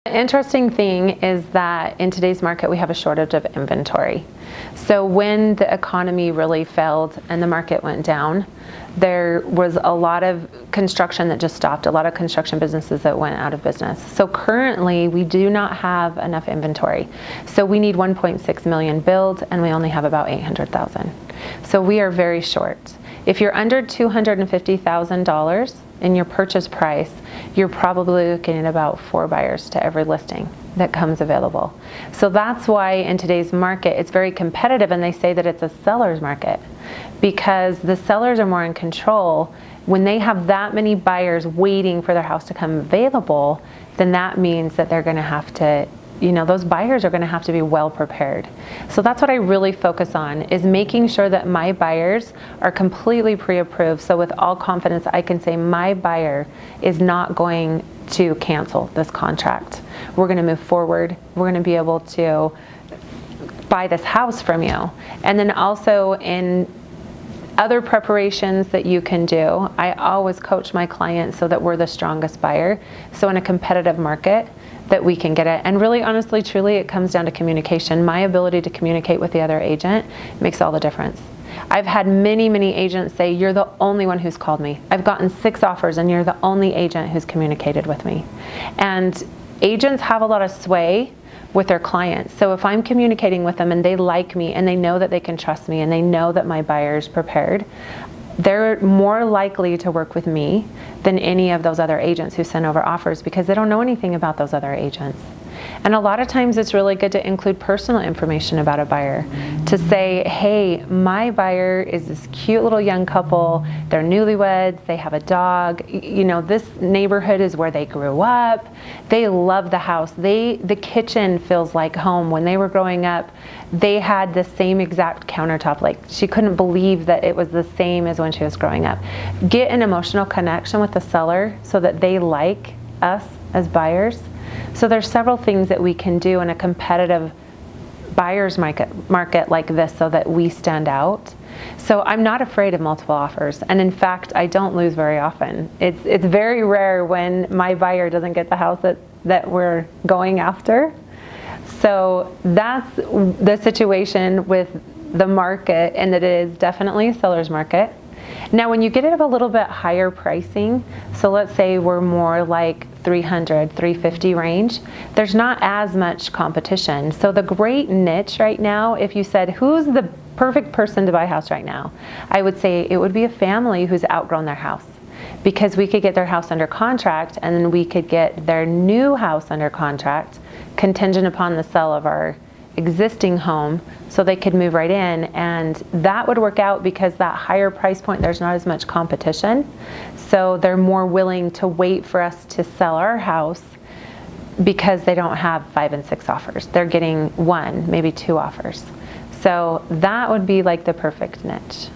The interesting thing is that in today's market we have a shortage of inventory. So when the economy really failed and the market went down, there was a lot of construction that just stopped, a lot of construction businesses that went out of business. So currently we do not have enough inventory. So we need 1.6 million builds and we only have about 800,000. So we are very short. If you're under $250,000 in your purchase price, you're probably looking at about 4 buyers to every listing that comes available. So that's why in today's market it's very competitive, and they say that it's a seller's market because the sellers are more in control. When they have that many buyers waiting for their house to come available, then that means that they're going to have to, those buyers are going to have to be well prepared. So that's what I really focus on, is making sure that my buyers are completely pre-approved. So with all confidence, I can say my buyer is not going to cancel this contract. We're going to move forward. We're going to be able to buy this house from you. And then also in other preparations that you can do, I always coach my clients so that we're the strongest buyer. So in a competitive market, that we can get it. And really, honestly, truly, it comes down to communication. My ability to communicate with the other agent makes all the difference. I've had many, many agents say, you're the only one who's called me. I've gotten 6 offers and you're the only agent who's communicated with me. And agents have a lot of sway with their clients. So if I'm communicating with them and they like me and they know that they can trust me and they know that my buyer's prepared, they're more likely to work with me than any of those other agents who send over offers because they don't know anything about those other agents. And a lot of times it's really good to include personal information about a buyer, to say, hey, my buyer is this cute little young couple, they're newlyweds, they have a dog, this neighborhood is where they grew up, they love the house, the kitchen feels like home. When they were growing up, they had the same exact countertop, like she couldn't believe that it was the same as when she was growing up. Get an emotional connection with the seller so that they like us as buyers. So there's several things that we can do in a competitive buyer's market like this so that we stand out. So I'm not afraid of multiple offers. And in fact, I don't lose very often. It's very rare when my buyer doesn't get the house that we're going after. So that's the situation with the market, and it is definitely a seller's market. Now, when you get it of a little bit higher pricing, so let's say we're more like 300, 350 range, there's not as much competition. So the great niche right now, if you said, who's the perfect person to buy a house right now? I would say it would be a family who's outgrown their house, because we could get their house under contract and then we could get their new house under contract contingent upon the sale of our existing home, so they could move right in, and that would work out because that higher price point, there's not as much competition, so they're more willing to wait for us to sell our house because they don't have 5 and 6 offers. They're getting 1, maybe 2 offers. So that would be like the perfect niche.